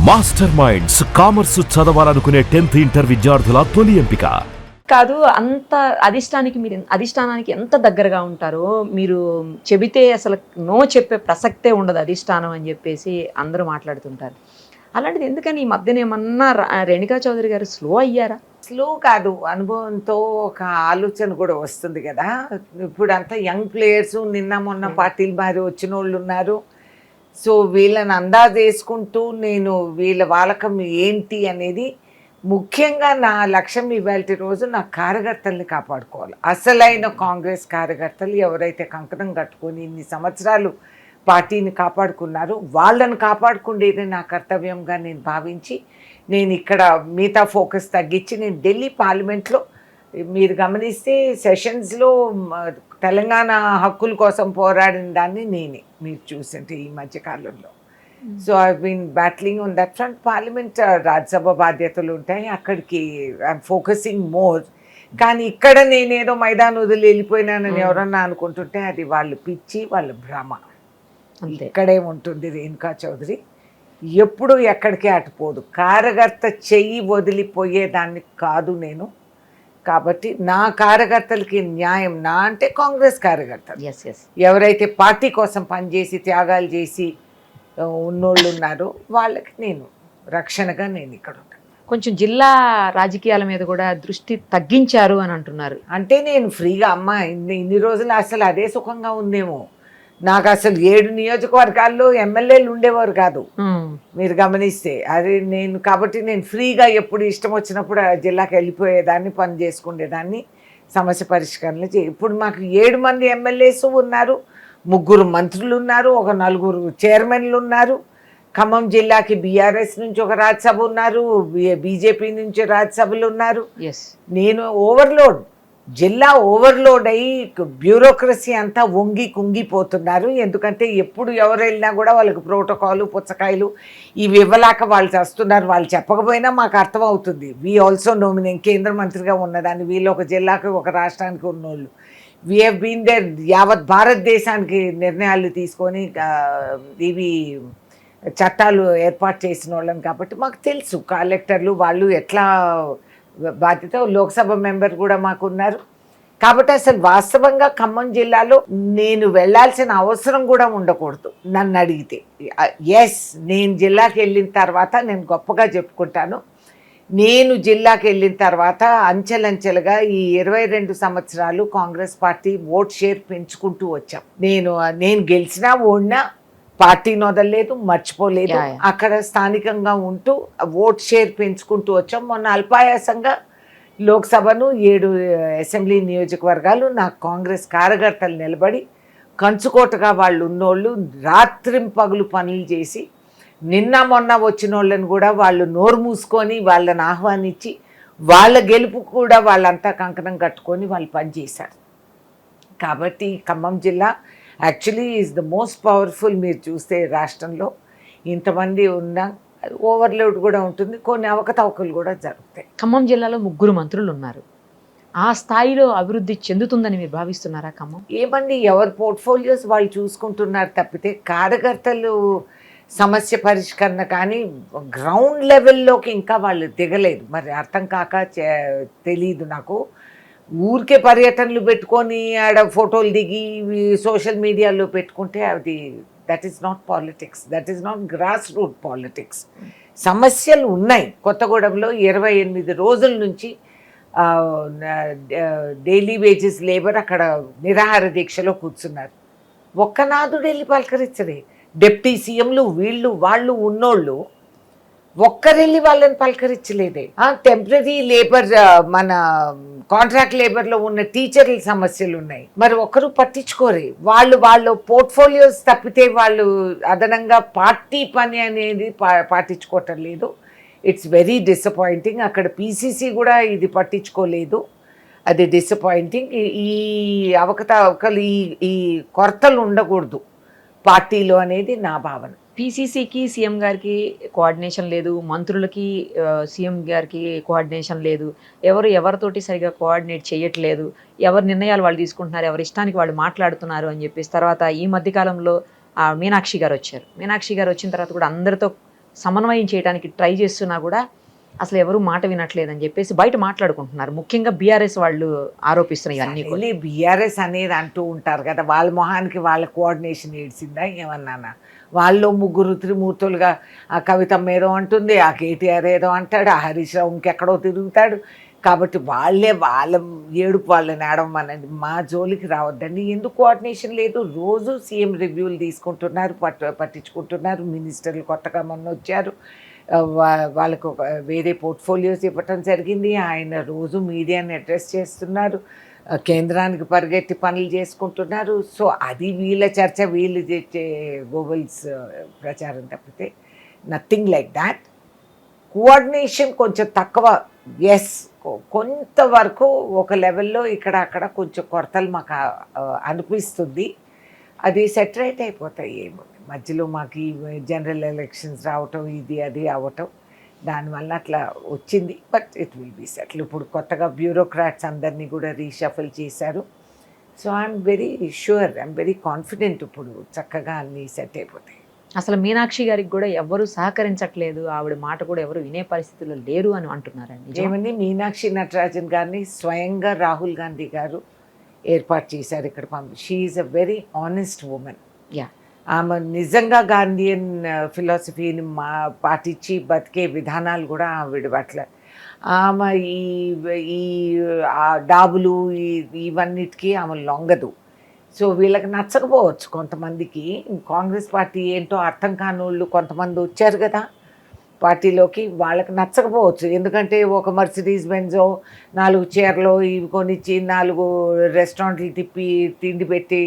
Master minds commerce చదవాలనుకునే 10th inter విద్యార్థుల తొలి ఎంపిక కాదు. అంత అధిష్టానానికి ఎంత దగ్గరగా ఉంటారో మీరు చెబితే అసలు నో చెప్పే ప్రసక్తే ఉండదు అధిష్టానం అని చెప్పేసి అందరూ మాట్లాడుతుంటారు. అలాంటిది ఎందుకని ఈ మధ్యన ఏమన్నా రేణుకా చౌదరి గారు స్లో అయ్యారా? స్లో కాదు, అనుభవంతో ఒక ఆలోచన కూడా వస్తుంది కదా. ఇప్పుడు అంతా యంగ్ ప్లేయర్స్, నిన్న మొన్న పార్టీలు మారి వచ్చిన వాళ్ళు ఉన్నారు. సో వీళ్ళని అందాజు వేసుకుంటూ నేను వీళ్ళ వాలకం ఏంటి అనేది, ముఖ్యంగా నా లక్ష్యం ఇవాళ రోజు నా కార్యకర్తల్ని కాపాడుకోవాలి. అసలైన కాంగ్రెస్ కార్యకర్తలు ఎవరైతే కంకణం కట్టుకొని ఇన్ని సంవత్సరాలు పార్టీని కాపాడుకున్నారో వాళ్ళని కాపాడుకునేది నా కర్తవ్యంగా నేను భావించి, నేను ఇక్కడ మిగతా ఫోకస్ తగ్గించి నేను ఢిల్లీ పార్లమెంట్లో మీరు గమనిస్తే సెషన్స్లో తెలంగాణ హక్కుల కోసం పోరాడిన దాన్ని నేనే మీరు చూసింటే ఈ మధ్యకాలంలో. So I been battling on that front. Parliament Rajya Sabha బాధ్యతలు ఉంటాయి, అక్కడికి ఐఎమ్ ఫోకసింగ్ మోర్. కానీ ఇక్కడ నేనేదో మైదానం వదిలి వెళ్ళిపోయినానని ఎవరన్నా అనుకుంటుంటే అది వాళ్ళు పిచ్చి, వాళ్ళ భ్రమ. ఇక్కడే ఉంటుంది రేణుకా చౌదరి, ఎప్పుడు ఎక్కడికే అటుపోదు. కార్యకర్త చెయ్యి వదిలిపోయేదాన్ని కాదు నేను. కాబట్టి నా కార్యకర్తలకి న్యాయం, నా అంటే కాంగ్రెస్ కార్యకర్తలు ఎవరైతే పార్టీ కోసం పనిచేసి త్యాగాలు చేసి ఉన్నోళ్ళు ఉన్నారో వాళ్ళకి నేను రక్షణగా నేను ఇక్కడ ఉంటాను. కొంచెం జిల్లా రాజకీయాల మీద కూడా దృష్టి తగ్గించారు అని అంటున్నారు. అంటే నేను ఫ్రీగా అమ్మ ఇన్ని రోజులు అసలు అదే సుఖంగా ఉందేమో. నాకు అసలు 7 నియోజకవర్గాల్లో ఎమ్మెల్యేలు ఉండేవారు కాదు మీరు గమనిస్తే. అది నేను కాబట్టి నేను ఫ్రీగా ఎప్పుడు ఇష్టం వచ్చినప్పుడు ఆ జిల్లాకి వెళ్ళిపోయేదాన్ని, పని చేసుకునేదాన్ని, సమస్య పరిష్కరణ ఇప్పుడు మాకు 7 మంది ఎమ్మెల్యేస్ ఉన్నారు, 3 మంత్రులు ఉన్నారు, ఒక 4 చైర్మన్లు ఉన్నారు. ఖమ్మం జిల్లాకి బీఆర్ఎస్ నుంచి ఒక రాజ్యసభ ఉన్నారు, బీజేపీ నుంచి రాజ్యసభలు ఉన్నారు. నేను ఓవర్లోడ్, జిల్లా ఓవర్లోడ్ అయ్యి బ్యూరోక్రసీ అంతా వంగి కుంగిపోతున్నారు. ఎందుకంటే ఎప్పుడు ఎవరు వెళ్ళినా కూడా వాళ్ళకి ప్రోటోకాలు, పుచ్చకాయలు ఇవి ఇవ్వలేక వాళ్ళు చేస్తున్నారు. వాళ్ళు చెప్పకపోయినా మాకు అర్థమవుతుంది. We also know. నేను కేంద్ర మంత్రిగా ఉన్నదాన్ని, వీళ్ళు ఒక జిల్లాకి ఒక రాష్ట్రానికి ఉన్నోళ్ళు. We have been there. యావత్ భారతదేశానికి నిర్ణయాలు తీసుకొని ఇవి చట్టాలు ఏర్పాటు చేసిన వాళ్ళని కాబట్టి మాకు తెలుసు కలెక్టర్లు వాళ్ళు ఎట్లా బాధ్యత. లోక్సభ మెంబర్ కూడా మాకున్నారు. కాబట్టి అసలు వాస్తవంగా ఖమ్మం జిల్లాలో నేను వెళ్ళాల్సిన అవసరం కూడా ఉండకూడదు నన్ను అడిగితే. ఎస్, నేను జిల్లాకి వెళ్ళిన తర్వాత నేను గొప్పగా చెప్పుకుంటాను. నేను జిల్లాకి వెళ్ళిన తర్వాత అంచెలంచెలుగా ఈ 22 సంవత్సరాలు కాంగ్రెస్ పార్టీ ఓట్ షేర్ పెంచుకుంటూ వచ్చాం. నేను గెలిచినా ఓడినా పార్టీని వదలలేదు, మర్చిపోలేదు. అక్కడ స్థానికంగా ఉంటూ ఓట్ షేర్ పెంచుకుంటూ వచ్చాం. మొన్న అల్పాయాసంగా లోక్సభను 7 అసెంబ్లీ నియోజకవర్గాలు నా కాంగ్రెస్ కార్యకర్తలు నిలబడి కంచుకోటగా వాళ్ళు ఉన్నోళ్ళు రాత్రింపగలు పనులు చేసి, నిన్న మొన్న వచ్చిన వాళ్ళని కూడా వాళ్ళు నోరు మూసుకొని వాళ్ళని ఆహ్వానించి వాళ్ళ గెలుపు కూడా వాళ్ళంతా కంకణం కట్టుకొని వాళ్ళు పనిచేశారు. కాబట్టి ఖమ్మం జిల్లా actually is the most powerful. మీరు చూస్తే రాష్ట్రంలో ఇంతమంది ఉన్నా ఓవర్లోడ్ కూడా ఉంటుంది, కొన్ని అవకతవకలు కూడా జరుగుతాయి. ఖమ్మం జిల్లాలో 3 మంత్రులు ఉన్నారు. ఆ స్థాయిలో అభివృద్ధి చెందుతుందని మీరు భావిస్తున్నారా ఖమ్మం? ఏమండి, ఎవరి పోర్ట్ఫోలియోస్ వాళ్ళు చూసుకుంటున్నారు తప్పితే కార్యకర్తలు సమస్య పరిష్కరణ కానీ గ్రౌండ్ లెవెల్లోకి ఇంకా వాళ్ళు దిగలేదు. మరి అర్థం కాక తెలీదు నాకు. ఊరికే పర్యటనలు పెట్టుకొని ఆడ ఫోటోలు దిగి సోషల్ మీడియాలో పెట్టుకుంటే అది that is not politics, that is not grass root politics. సమస్యలు ఉన్నాయి. కొత్తగూడెంలో 28 రోజుల నుంచి డైలీ వేజెస్ లేబర్ అక్కడ నిరాహార దీక్షలో కూర్చున్నారు. ఒక్కనాథుడు వెళ్ళి పలకరించడే. డిప్యూటీ సీఎంలు వీళ్ళు వాళ్ళు ఉన్నోళ్ళు ఒక్కరెళ్ళి వాళ్ళని పలకరించలేదే. టెంపరీ లేబర్, మన కాంట్రాక్ట్ లేబర్లో ఉన్న టీచర్ల సమస్యలు ఉన్నాయి, మరి ఒక్కరు పట్టించుకోరే. వాళ్ళు పోర్ట్ఫోలియోస్ తప్పితే వాళ్ళు అదనంగా పార్టీ పని అనేది పాటించుకోవటం లేదు. It's very disappointing. అక్కడ పీసీసీ కూడా ఇది పట్టించుకోలేదు, అది డిసప్పాయింటింగ్. ఈ అవకతవకలు, ఈ కొరతలు ఉండకూడదు పార్టీలో అనేది నా భావన. పీసీసీకి సీఎం గారికి కోఆర్డినేషన్ లేదు, మంత్రులకి సీఎం గారికి కోఆర్డినేషన్ లేదు, ఎవరితోటి సరిగా కోఆర్డినేట్ చేయట్లేదు, ఎవరి నిర్ణయాలు వాళ్ళు తీసుకుంటున్నారు, ఎవరి ఇష్టానికి వాళ్ళు మాట్లాడుతున్నారు అని చెప్పేసి. తర్వాత ఈ మధ్యకాలంలో మీనాక్షి గారు వచ్చారు. మీనాక్షి గారు వచ్చిన తర్వాత కూడా అందరితో సమన్వయం చేయడానికి ట్రై చేస్తున్నా కూడా అసలు ఎవరు మాట వినట్లేదని చెప్పేసి బయట మాట్లాడుకుంటున్నారు. ముఖ్యంగా బీఆర్ఎస్ వాళ్ళు ఆరోపిస్తున్నారు ఇవన్నీ కూడా. బీఆర్ఎస్ అనేది అంటూ ఉంటారు కదా, వాళ్ళ మొహానికి వాళ్ళ కోఆర్డినేషన్ ఏడ్చిందా ఏమన్నానా? వాళ్ళు ముగ్గురు త్రిమూర్తులుగా, ఆ కవితమ్మ ఏదో అంటుంది, ఆ కేటీఆర్ ఏదో అంటాడు, ఆ హరీష్ రావు ఇంకెక్కడో తిరుగుతాడు. కాబట్టి వాళ్ళ ఏడుపు వాళ్ళని ఆడమనండి, మా జోలికి రావద్దండి. ఎందుకు కోఆర్డినేషన్ లేదు? రోజు సీఎం రివ్యూలు తీసుకుంటున్నారు, పట్టించుకుంటున్నారు. మినిస్టర్లు కొత్తగా మొన్న వచ్చారు, వాళ్ళకు వేరే పోర్ట్ఫోలియోస్ ఇవ్వటం జరిగింది. ఆయన రోజు మీడియాని అడ్రస్ చేస్తున్నారు, కేంద్రానికి పరిగెత్తి పనులు చేసుకుంటున్నారు. సో అది వీళ్ళ చర్చ, వీళ్ళు చేసే గూగుల్స్ ప్రచారం తప్పితే నథింగ్ లైక్ దాట్. కోఆర్డినేషన్ కొంచెం తక్కువ, ఎస్, కొంతవరకు ఒక లెవెల్లో ఇక్కడ అక్కడ కొంచెం కొరతలు మాకు అనిపిస్తుంది. అది సెటరేట్ అయిపోతాయి. ఏముంది మధ్యలో మాకు ఈ జనరల్ ఎలక్షన్స్ రావటం, ఇది అది అవ్వటం, దానివల్ల అట్లా వచ్చింది. But it will be settle. ఇప్పుడు కొత్తగా బ్యూరోక్రాట్స్ అందరినీ కూడా రీషఫల్ చేశారు. So I'm very sure, I'm very confident ఇప్పుడు చక్కగా అన్నీ సెట్ అయిపోతాయి. అసలు మీనాక్షి గారికి కూడా ఎవరు సహకరించట్లేదు, ఆవిడ మాట కూడా ఎవరు వినే పరిస్థితుల్లో లేరు అని అంటున్నారండి. ఏమని? మీనాక్షి నటరాజన్ గారిని స్వయంగా రాహుల్ గాంధీ గారు ఏర్పాటు చేశారు ఇక్కడ she is a very honest women. Yeah, ఆమె నిజంగా గాంధీయన్ ఫిలాసఫీని పాటించి బతికే విధానాలు కూడా ఆవిడ పట్ల. ఆమె ఈ డాబులు ఇవన్నిటికీ ఆమె లొంగదు. సో వీళ్ళకి నచ్చకపోవచ్చు కొంతమందికి. కాంగ్రెస్ పార్టీ ఏంటో అర్థం కానోళ్ళు కొంతమంది వచ్చారు కదా పార్టీలోకి, వాళ్ళకి నచ్చకపోవచ్చు. ఎందుకంటే ఒక మర్సిడీస్ బెంజో, 4 చీరలు ఇవి కొనిచ్చి, 4 రెస్టారెంట్లు తిప్పి తిండి పెట్టి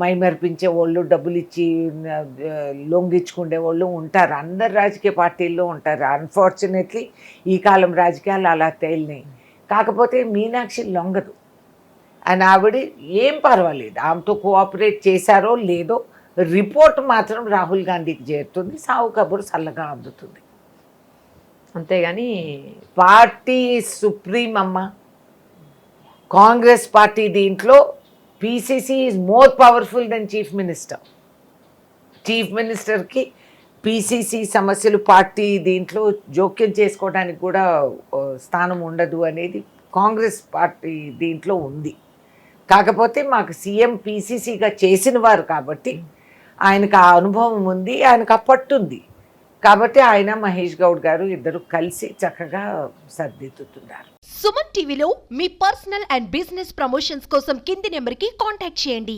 మైమర్పించే వాళ్ళు, డబ్బులు ఇచ్చి లొంగిచ్చుకునే వాళ్ళు ఉంటారు. అందరు రాజకీయ పార్టీల్లో ఉంటారు. అన్ఫార్చునేట్లీ ఈ కాలం రాజకీయాలు అలా తేలినాయి. కాకపోతే మీనాక్షి లొంగదు. అండ్ ఆవిడ ఏం పర్వాలేదు, ఆమెతో కోఆపరేట్ చేశారో లేదో రిపోర్ట్ మాత్రం రాహుల్ గాంధీకి చేరుతుంది, సావు కబురు చల్లగా అందుతుంది. అంతేగాని పార్టీ సుప్రీం అమ్మ కాంగ్రెస్ పార్టీ. దీంట్లో PCC is more powerful than chief minister. Chief మినిస్టర్కి పీసీసీ సమస్యలు పార్టీ దీంట్లో జోక్యం చేసుకోవడానికి కూడా స్థానం ఉండదు అనేది కాంగ్రెస్ పార్టీ దీంట్లో ఉంది. కాకపోతే మాకు సీఎం పీసీసీగా చేసిన వారు కాబట్టి ఆయనకు ఆ అనుభవం ఉంది, ఆయనకు ఆ పట్టుంది. కాబట్టి ఆయన మహేష్ గౌడ్ గారు ఇద్దరు కలిసి చక్కగా సర్దిద్దుతున్నారు. సుమన్ టీవీలో మీ పర్సనల్ అండ్ బిజినెస్ ప్రమోషన్స్ కోసం కింది నెంబర్కి కాంటాక్ట్ చేయండి.